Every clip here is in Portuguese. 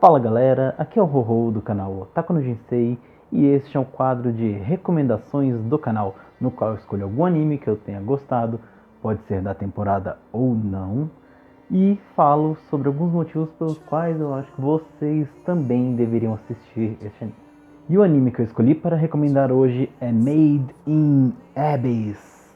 Fala galera, aqui é o Rorô do canal Otaku no Jinsei e este é um quadro de recomendações do canal, no qual eu escolho algum anime que eu tenha gostado, pode ser da temporada ou não, e falo sobre alguns motivos pelos quais eu acho que vocês também deveriam assistir este anime. E o anime que eu escolhi para recomendar hoje é Made in Abyss.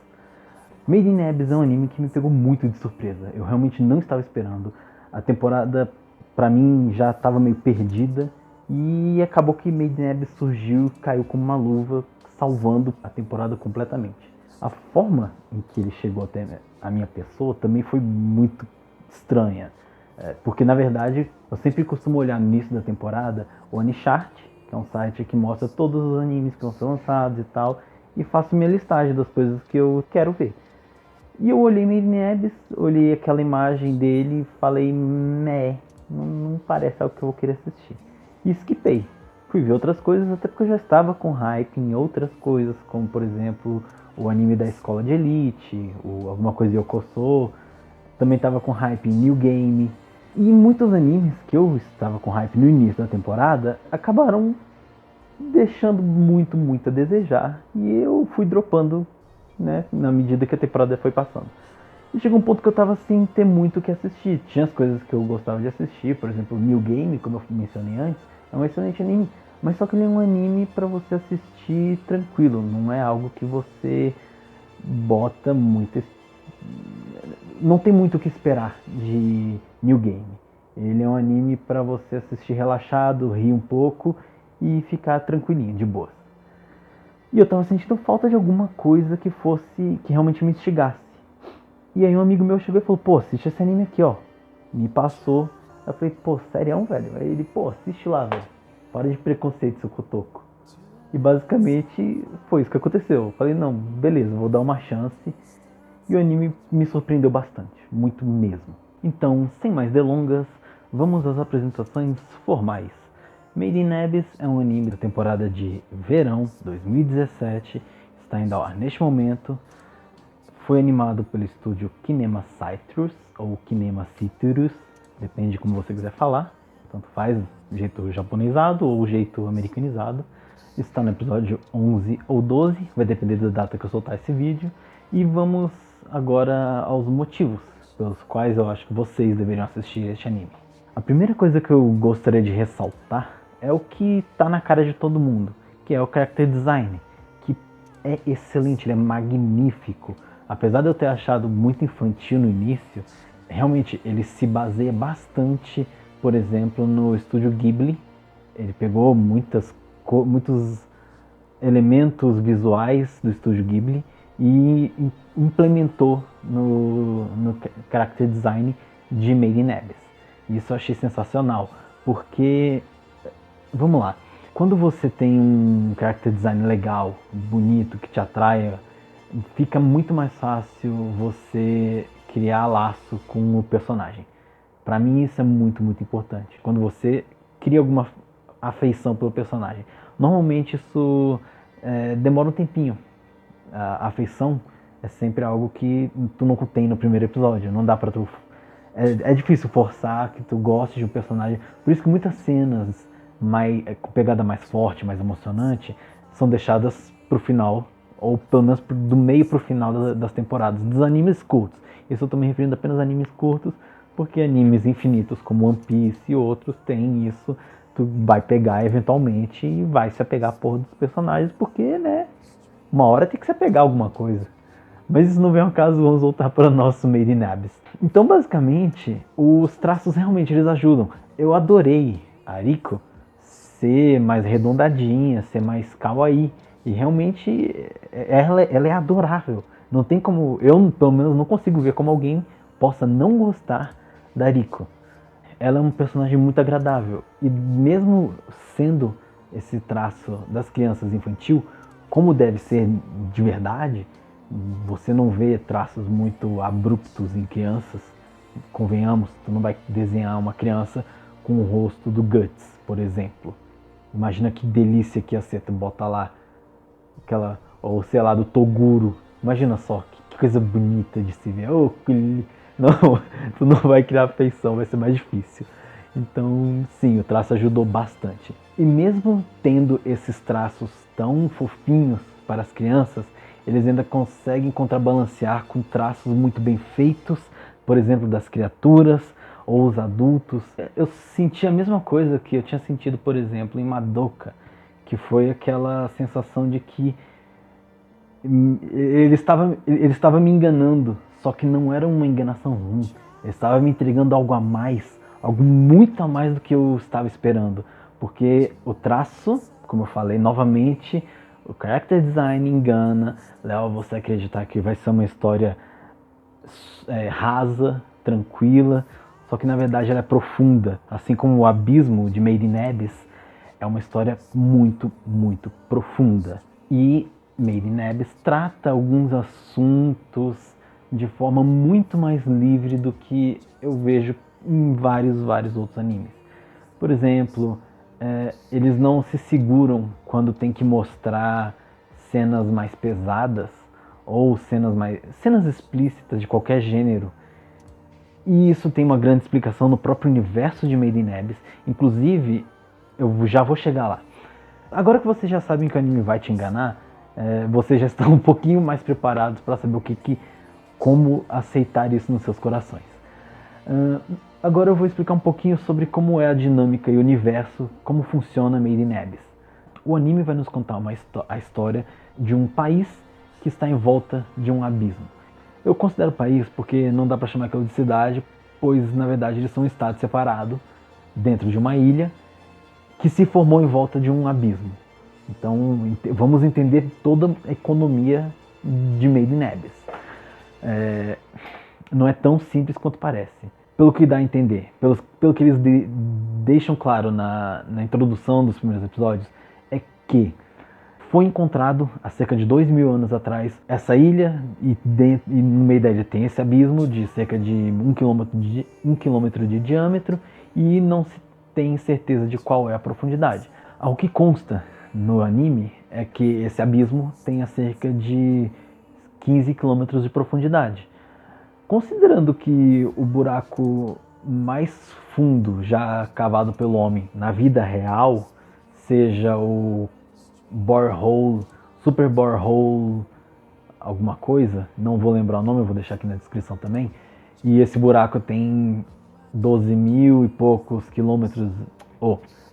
Made in Abyss é um anime que me pegou muito de surpresa, eu realmente não estava esperando. A temporada pra mim já estava meio perdida e acabou que Made in Abyss surgiu, caiu como uma luva, salvando a temporada completamente. A forma em que ele chegou até a minha pessoa também foi muito estranha, porque na verdade eu sempre costumo olhar no início da temporada o Anichart, que é um site que mostra todos os animes que vão ser lançados e tal, e faço minha listagem das coisas que eu quero ver. E eu olhei Made in Abyss, olhei aquela imagem dele e falei, não parece algo que eu vou querer assistir. E skipei. Fui ver outras coisas, até porque eu já estava com hype em outras coisas, como por exemplo o anime da Escola de Elite, ou alguma coisa de Yokoso. Também estava com hype em New Game. E muitos animes que eu estava com hype no início da temporada acabaram deixando muito a desejar. E eu fui dropando, né, na medida que a temporada foi passando. E chegou um ponto que eu tava sem ter muito o que assistir. Tinha as coisas que eu gostava de assistir, por exemplo, New Game, como eu mencionei antes, é um excelente anime. Mas só que ele é um anime pra você assistir tranquilo, não é algo que você bota muito. Não tem muito o que esperar de New Game. Ele é um anime pra você assistir relaxado, rir um pouco e ficar tranquilinho, de boa. E eu tava sentindo falta de alguma coisa que fosse, que realmente me instigasse. E aí um amigo meu chegou e falou, pô, assiste esse anime aqui, ó. Me passou. Eu falei, pô, serião, velho? Aí ele, pô, assiste lá, velho. Para de preconceito, seu cotoco. E basicamente foi isso que aconteceu. Eu falei, não, beleza, vou dar uma chance. E o anime me surpreendeu bastante, muito mesmo. Então, sem mais delongas, vamos às apresentações formais. Made in Abyss é um anime da temporada de verão 2017, está indo ao ar neste momento. Foi animado pelo estúdio Kinema Citrus, ou Kinema Citrus, depende de como você quiser falar. Tanto faz o jeito japonesado ou o jeito americanizado. Está no episódio 11 ou 12, vai depender da data que eu soltar esse vídeo. E vamos agora aos motivos pelos quais eu acho que vocês deveriam assistir este anime. A primeira coisa que eu gostaria de ressaltar é o que está na cara de todo mundo, que é o character design, que é excelente, ele é magnífico. Apesar de eu ter achado muito infantil no início, realmente ele se baseia bastante, por exemplo, no estúdio Ghibli. Ele pegou muitos elementos visuais do estúdio Ghibli e implementou no character design de Made in Abyss. Isso eu achei sensacional, porque, vamos lá, quando você tem um character design legal, bonito, que te atraia, fica muito mais fácil você criar laço com o personagem. Pra mim isso é muito importante. Quando você cria alguma afeição pelo personagem. Normalmente isso demora um tempinho. A afeição é sempre algo que tu não tem no primeiro episódio. Não dá pra tu... É difícil forçar que tu goste de um personagem. Por isso que muitas cenas com pegada mais forte, mais emocionante, são deixadas pro final, ou pelo menos do meio pro final das temporadas, dos animes curtos. Isso eu tô me referindo apenas a animes curtos, porque animes infinitos como One Piece e outros têm isso. Tu vai pegar eventualmente e vai se apegar a porra dos personagens, porque, né, uma hora tem que se apegar a alguma coisa. Mas isso não vem ao caso, vamos voltar para o nosso Made in Abyss. Então, basicamente, os traços realmente eles ajudam. Eu adorei a Riko ser mais arredondadinha, ser mais kawaii. E realmente ela é adorável. Não tem como, eu pelo menos não consigo ver como alguém possa não gostar da Riko. Ela é um personagem muito agradável. E mesmo sendo esse traço das crianças infantil, como deve ser de verdade, você não vê traços muito abruptos em crianças. Convenhamos, tu não vai desenhar uma criança com o rosto do Guts, por exemplo. Imagina que delícia que ia ser tu botar lá aquela, ou sei lá, do Toguro. Imagina só, que coisa bonita de se ver. Oh, não, tu não vai criar afeição, vai ser mais difícil. Então, sim, o traço ajudou bastante. E mesmo tendo esses traços tão fofinhos para as crianças, eles ainda conseguem contrabalancear com traços muito bem feitos, por exemplo, das criaturas ou os adultos. Eu senti a mesma coisa que eu tinha sentido, por exemplo, em Madoka, que foi aquela sensação de que ele estava me enganando, só que não era uma enganação ruim. Ele estava me entregando algo a mais, algo muito a mais do que eu estava esperando. Porque o traço, como eu falei novamente, o character design engana, leva você a acreditar que vai ser uma história rasa, tranquila, só que na verdade ela é profunda. Assim como o Abismo de Made in Abyss é uma história muito, muito profunda. E Made in Abyss trata alguns assuntos de forma muito mais livre do que eu vejo em vários outros animes. Por exemplo, eles não se seguram quando tem que mostrar cenas mais pesadas ou cenas explícitas de qualquer gênero. E isso tem uma grande explicação no próprio universo de Made in Abyss. Inclusive, eu já vou chegar lá. Agora que vocês já sabem que o anime vai te enganar, vocês já estão um pouquinho mais preparados para saber como aceitar isso nos seus corações. Agora eu vou explicar um pouquinho sobre como é a dinâmica e o universo, como funciona Made in Abyss. O anime vai nos contar a história de um país que está em volta de um abismo. Eu considero país porque não dá para chamar aquilo de cidade, pois na verdade eles são um estado separado dentro de uma ilha que se formou em volta de um abismo. Então vamos entender toda a economia de Made in Abyss. Não é tão simples quanto parece. Pelo que dá a entender, pelo que eles deixam claro na introdução dos primeiros episódios, é que foi encontrado há cerca de 2000 anos atrás essa ilha e no meio da ilha tem esse abismo de cerca de 1 quilômetro de diâmetro e não se tem certeza de qual é a profundidade. Ao que consta no anime é que esse abismo tem cerca de 15 quilômetros de profundidade. Considerando que o buraco mais fundo já cavado pelo homem na vida real seja o borehole, super borehole, alguma coisa, não vou lembrar o nome, eu vou deixar aqui na descrição também, e esse buraco tem 12 mil e poucos quilômetros,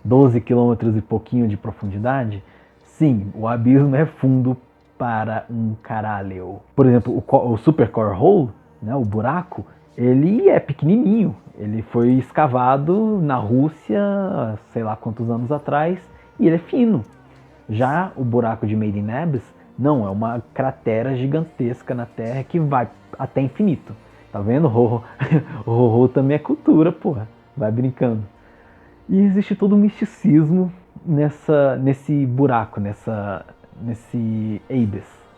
12 quilômetros e pouquinho de profundidade, sim, o abismo é fundo para um caralho. Por exemplo, o super core hole, né, o buraco, ele é pequenininho, ele foi escavado na Rússia, sei lá quantos anos atrás, e ele é fino. Já o buraco de Made in Abyss, não, é uma cratera gigantesca na Terra que vai até infinito. Tá vendo? O também é cultura, porra. Vai brincando. E existe todo um misticismo nesse buraco, nesse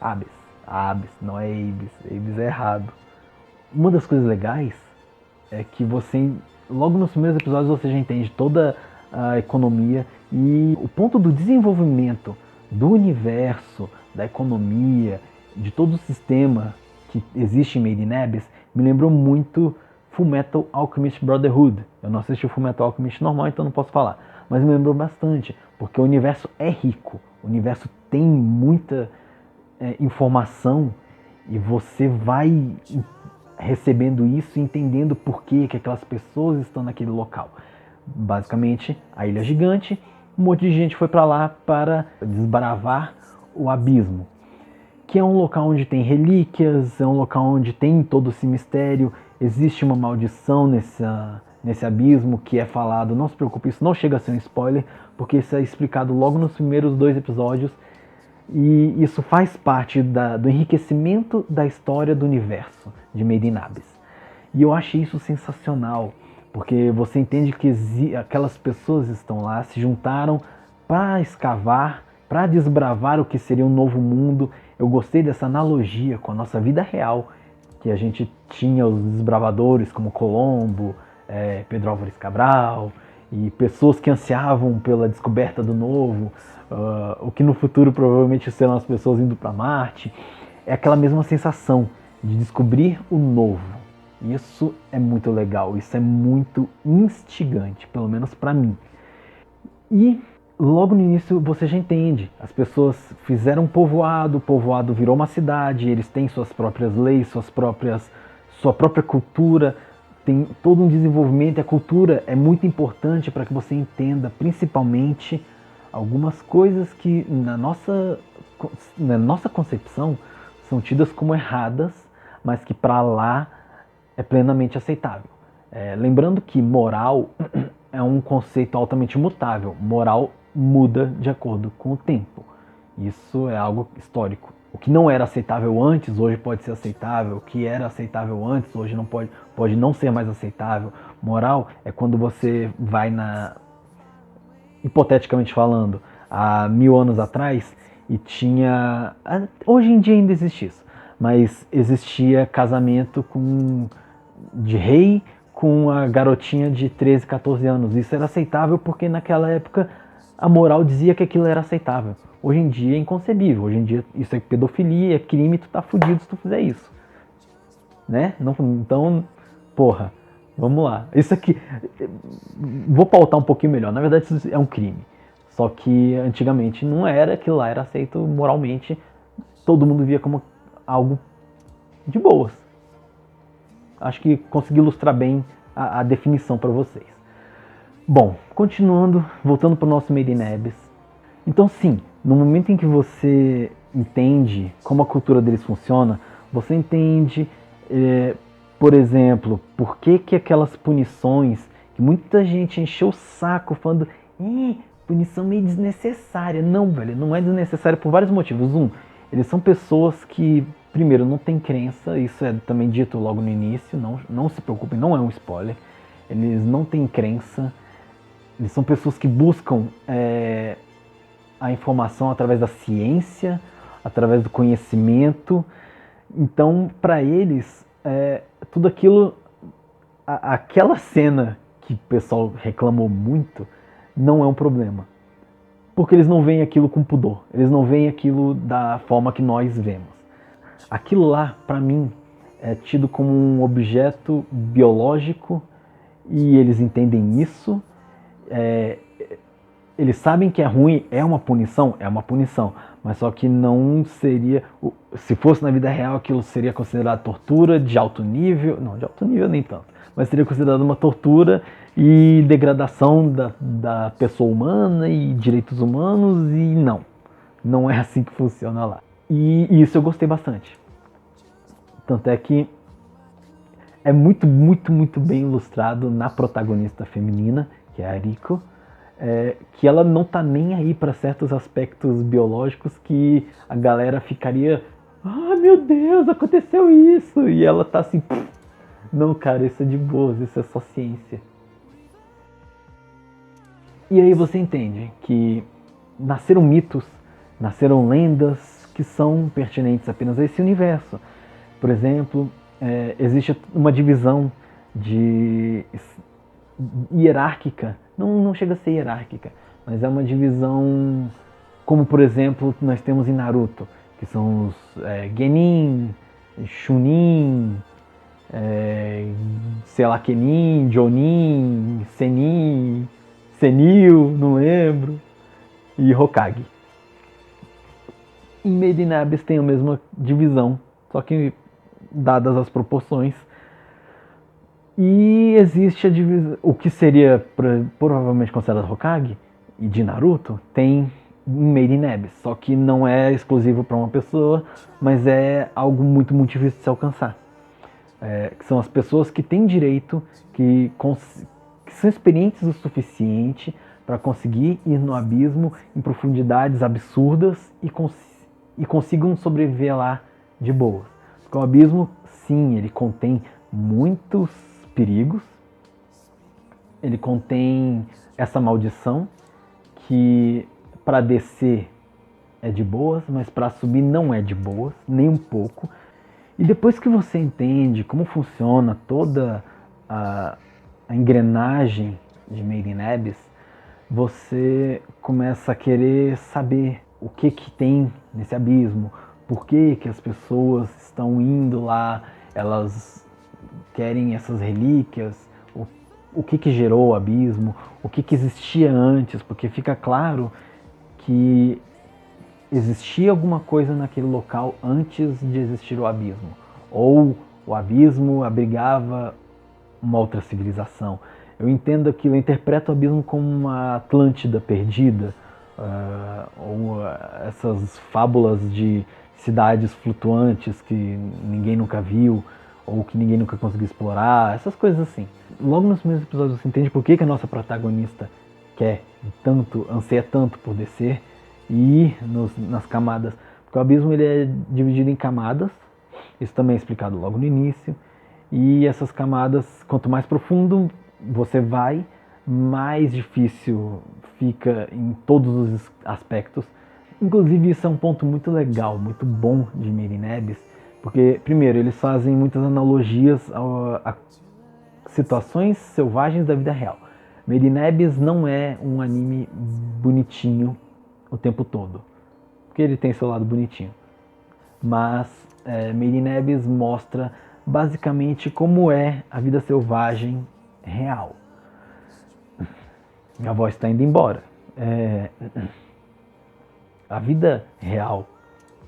Abyss, não é Abyss. Abyss é errado. Uma das coisas legais é que logo nos primeiros episódios você já entende toda a economia e o ponto do desenvolvimento do universo, da economia, de todo o sistema que existe em Made in Abyss me lembrou muito Fullmetal Alchemist Brotherhood. Eu não assisti o Fullmetal Alchemist normal, então não posso falar, mas me lembrou bastante, porque o universo é rico, o universo tem muita informação e você vai recebendo isso e entendendo por que aquelas pessoas estão naquele local. Basicamente, a ilha gigante, um monte de gente foi para lá para desbravar o abismo, que é um local onde tem relíquias, é um local onde tem todo esse mistério, existe uma maldição nesse abismo que é falado, não se preocupe, isso não chega a ser um spoiler, porque isso é explicado logo nos primeiros 2 episódios, e isso faz parte do enriquecimento da história do universo de Made in Abyss. E eu achei isso sensacional, porque você entende que aquelas pessoas estão lá, se juntaram para escavar, para desbravar o que seria um novo mundo. Eu gostei dessa analogia com a nossa vida real, que a gente tinha os desbravadores como Colombo, Pedro Álvares Cabral, e pessoas que ansiavam pela descoberta do novo, o que no futuro provavelmente serão as pessoas indo para Marte. É aquela mesma sensação de descobrir o novo. Isso é muito legal, isso é muito instigante, pelo menos para mim. E logo no início você já entende, as pessoas fizeram um povoado, o povoado virou uma cidade, eles têm suas próprias leis, sua própria cultura, tem todo um desenvolvimento, e a cultura é muito importante para que você entenda principalmente algumas coisas que na nossa concepção são tidas como erradas, mas que para lá é plenamente aceitável. Lembrando que moral é um conceito altamente mutável. Moral muda de acordo com o tempo. Isso é algo histórico. O que não era aceitável antes, hoje pode ser aceitável. O que era aceitável antes, hoje não pode não ser mais aceitável. Moral é quando você vai hipoteticamente falando, há 1000 anos atrás, e tinha... Hoje em dia ainda existe isso, mas existia casamento de rei com a garotinha de 13, 14 anos. Isso era aceitável porque naquela época a moral dizia que aquilo era aceitável. Hoje em dia é inconcebível. Hoje em dia isso é pedofilia, é crime, tu tá fudido se tu fizer isso. Né? Não, então, porra, vamos lá. Isso aqui, vou pautar um pouquinho melhor. Na verdade isso é um crime. Só que antigamente não era, aquilo lá era aceito moralmente. Todo mundo via como algo de boas. Acho que consegui ilustrar bem a definição para vocês. Bom, continuando, voltando para o nosso Made in Abyss. Então sim, no momento em que você entende como a cultura deles funciona, você entende, por exemplo, por que aquelas punições, que muita gente encheu o saco falando, punição meio desnecessária. Não, velho, não é desnecessária por vários motivos. Eles são pessoas que, primeiro, não têm crença, isso é também dito logo no início, não se preocupem, não é um spoiler. Eles não têm crença, eles são pessoas que buscam a informação através da ciência, através do conhecimento. Então, para eles, tudo aquilo, aquela cena que o pessoal reclamou muito, não é um problema. Porque eles não veem aquilo com pudor, eles não veem aquilo da forma que nós vemos. Aquilo lá, para mim, é tido como um objeto biológico e eles entendem isso. Eles sabem que é ruim, é uma punição, mas só que não seria, se fosse na vida real, aquilo seria considerado tortura de alto nível, não, de alto nível nem tanto, mas seria considerado uma tortura e degradação da pessoa humana e direitos humanos, e não é assim que funciona lá. E isso eu gostei bastante. Tanto é que é muito, muito, muito bem ilustrado na protagonista feminina, que é a Riko, que ela não tá nem aí para certos aspectos biológicos que a galera ficaria, meu Deus, aconteceu isso, e ela tá assim, não, cara, isso é de boas, isso é só ciência. E aí você entende que nasceram mitos, nasceram lendas que são pertinentes apenas a esse universo. Por exemplo, existe uma divisão hierárquica, não chega a ser hierárquica, mas é uma divisão como, por exemplo, nós temos em Naruto, que são os Genin, Chunin, sei lá, Kenin, Jonin, Senin, Senil, não lembro, e Hokage. Em Made in Abyss tem a mesma divisão, só que dadas as proporções. E existe a divisão, o que seria provavelmente considerado Hokage e de Naruto, tem em Made in Abyss, só que não é exclusivo para uma pessoa, mas é algo muito, muito difícil de se alcançar. Que são as pessoas que têm direito, que são experientes o suficiente para conseguir ir no abismo em profundidades absurdas e consigam sobreviver lá de boa. Porque o abismo, sim, ele contém muitos perigos, ele contém essa maldição que para descer é de boas, mas para subir não é de boas, nem um pouco. E depois que você entende como funciona toda a engrenagem de Made in Abyss, você começa a querer saber o que tem nesse abismo, por que as pessoas estão indo lá, elas querem essas relíquias, o que gerou o abismo, o que existia antes, porque fica claro que existia alguma coisa naquele local antes de existir o abismo, ou o abismo abrigava uma outra civilização. Eu entendo aquilo, eu interpreto o abismo como uma Atlântida perdida, ou essas fábulas de cidades flutuantes que ninguém nunca viu, ou que ninguém nunca conseguiu explorar, essas coisas assim. Logo nos primeiros episódios você entende por que a nossa protagonista quer tanto, anseia tanto por descer e ir nas camadas. Porque o abismo ele é dividido em camadas, isso também é explicado logo no início, e essas camadas, quanto mais profundo você vai, mais difícil fica em todos os aspectos. Inclusive isso é um ponto muito legal, muito bom de Made in Abyss, porque primeiro eles fazem muitas analogias a situações selvagens da vida real. Made in Abyss não é um anime bonitinho o tempo todo, porque ele tem seu lado bonitinho, mas Made in Abyss mostra basicamente como é a vida selvagem real. Minha voz está indo embora. A vida real,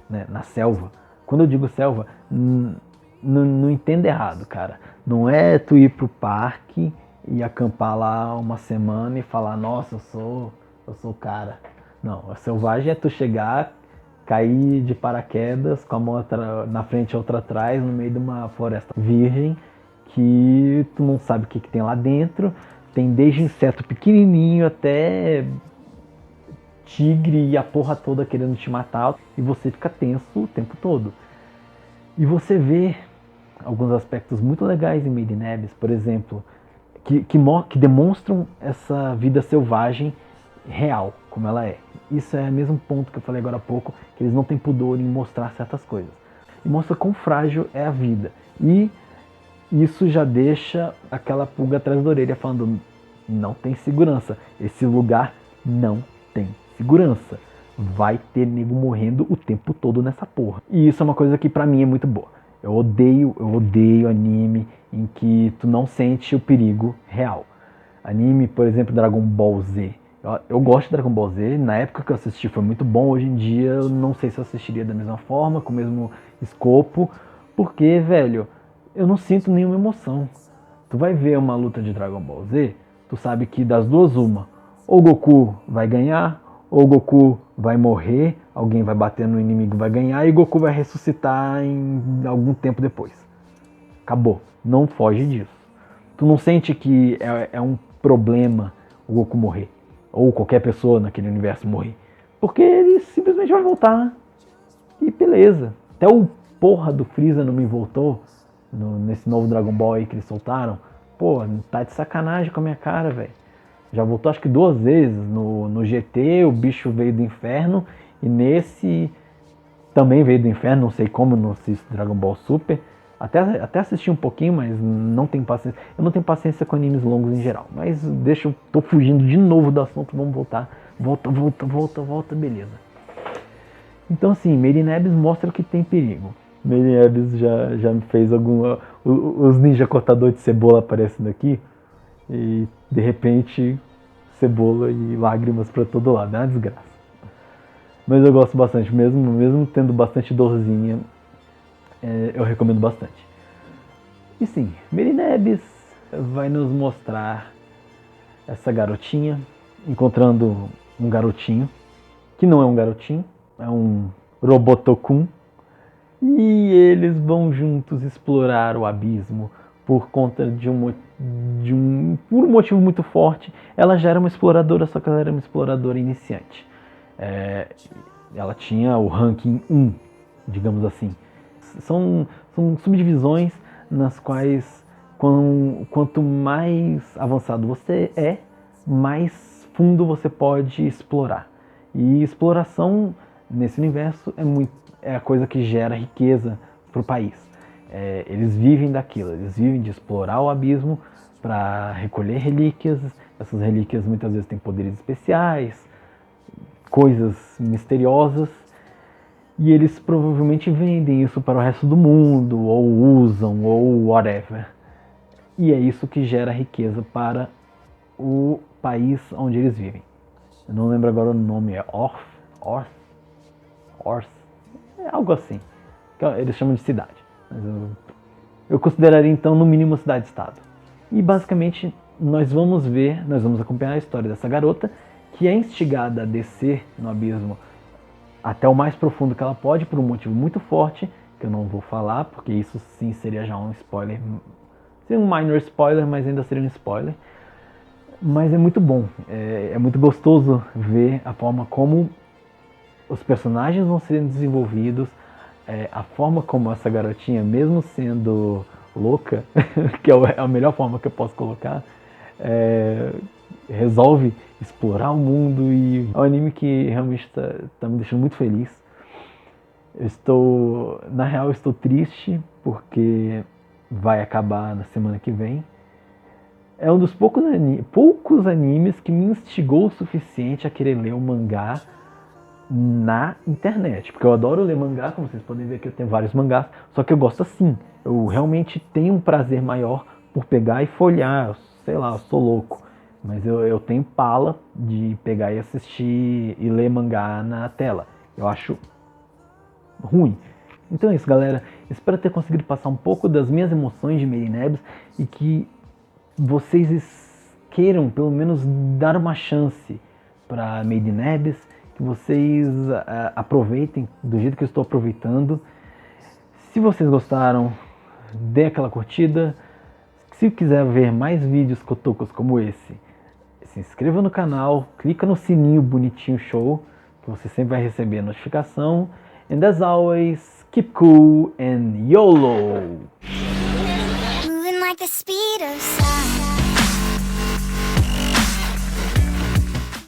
né, na selva, quando eu digo selva, não entenda errado, cara. Não é tu ir pro parque e acampar lá uma semana e falar, nossa, eu sou o cara. Não, a selvagem é tu chegar, cair de paraquedas com a mão na frente e outra atrás, no meio de uma floresta virgem, que tu não sabe o que tem lá dentro. Tem desde inseto pequenininho até tigre e a porra toda querendo te matar, e você fica tenso o tempo todo. E você vê alguns aspectos muito legais em Made in Abyss, por exemplo, que demonstram essa vida selvagem real, como ela é. Isso é o mesmo ponto que eu falei agora há pouco, que eles não têm pudor em mostrar certas coisas. E mostra quão frágil é a vida. E isso já deixa aquela pulga atrás da orelha falando, não tem segurança, esse lugar não tem segurança. Vai ter nego morrendo o tempo todo nessa porra. E isso é uma coisa que pra mim é muito boa. Eu odeio anime em que tu não sente o perigo real. Anime, por exemplo, Dragon Ball Z. Eu gosto de Dragon Ball Z, na época que eu assisti foi muito bom, hoje em dia eu não sei se eu assistiria da mesma forma, com o mesmo escopo, porque, velho, eu não sinto nenhuma emoção. Tu vai ver uma luta de Dragon Ball Z, tu sabe que das duas uma, ou o Goku vai ganhar, ou o Goku vai morrer, alguém vai bater no inimigo e vai ganhar, e o Goku vai ressuscitar em algum tempo depois. Acabou, não foge disso. Tu não sente que é um problema o Goku morrer, ou qualquer pessoa naquele universo morrer, porque ele simplesmente vai voltar, e beleza. Até o porra do Freeza não me voltou, nesse novo Dragon Ball aí que eles soltaram. Pô, tá de sacanagem com a minha cara, velho. Já voltou acho que 2 vezes. No GT o bicho veio do inferno, e nesse também veio do inferno, não sei como, não assisto Dragon Ball Super. Até assisti um pouquinho, mas não tenho paciência. Eu não tenho paciência com animes longos em geral. Mas deixa eu... tô fugindo de novo do assunto, vamos voltar. Volta, beleza. Então assim, Made in Abyss mostra que tem perigo. Made in Abyss já me fez alguma... Os ninja cortadores de cebola aparecendo aqui. E de repente, cebola e lágrimas pra todo lado. É uma desgraça. Mas eu gosto bastante, mesmo tendo bastante dorzinha, eu recomendo bastante. E sim, Made in Abyss vai nos mostrar essa garotinha encontrando um garotinho, que não é um garotinho, é um Robotokun, e eles vão juntos explorar o abismo por conta por um motivo muito forte. Ela já era uma exploradora, só que ela era uma exploradora iniciante. Ela tinha o ranking 1, digamos assim. São subdivisões nas quais quanto mais avançado você é, mais fundo você pode explorar. E exploração nesse universo é a coisa que gera riqueza para o país. Eles vivem daquilo, eles vivem de explorar o abismo para recolher relíquias. Essas relíquias muitas vezes têm poderes especiais, coisas misteriosas, E eles provavelmente vendem isso para o resto do mundo, ou usam, ou whatever. E é isso que gera riqueza para o país onde eles vivem. Eu não lembro agora o nome, é Ors, é algo assim. Eles chamam de cidade. Mas eu consideraria então no mínimo cidade-estado. E basicamente nós vamos acompanhar a história dessa garota que é instigada a descer no abismo até o mais profundo que ela pode por um motivo muito forte, que eu não vou falar, porque isso sim seria já um spoiler. Seria um minor spoiler, mas ainda seria um spoiler. Mas é muito bom, é muito gostoso ver a forma como os personagens vão sendo desenvolvidos, a forma como essa garotinha, mesmo sendo louca, que é a melhor forma que eu posso colocar, resolve explorar o mundo, e é um anime que realmente tá me deixando muito feliz. Na real, estou triste porque vai acabar na semana que vem. É um dos poucos animes que me instigou o suficiente a querer ler o mangá na internet. Porque eu adoro ler mangá, como vocês podem ver aqui eu tenho vários mangás, só que eu gosto assim. Eu realmente tenho um prazer maior por pegar e folhear, sei lá, eu sou louco. Mas eu tenho pala de pegar e assistir e ler mangá na tela. Eu acho ruim. Então é isso, galera. Espero ter conseguido passar um pouco das minhas emoções de Made in Abyss e que vocês queiram pelo menos dar uma chance para Made in Abyss, que vocês aproveitem do jeito que eu estou aproveitando. Se vocês gostaram, dê aquela curtida. Se quiser ver mais vídeos cotocos como esse, se inscreva no canal, clica no sininho bonitinho show, que você sempre vai receber a notificação. And as always, keep cool and YOLO! Moving like the speed of sound.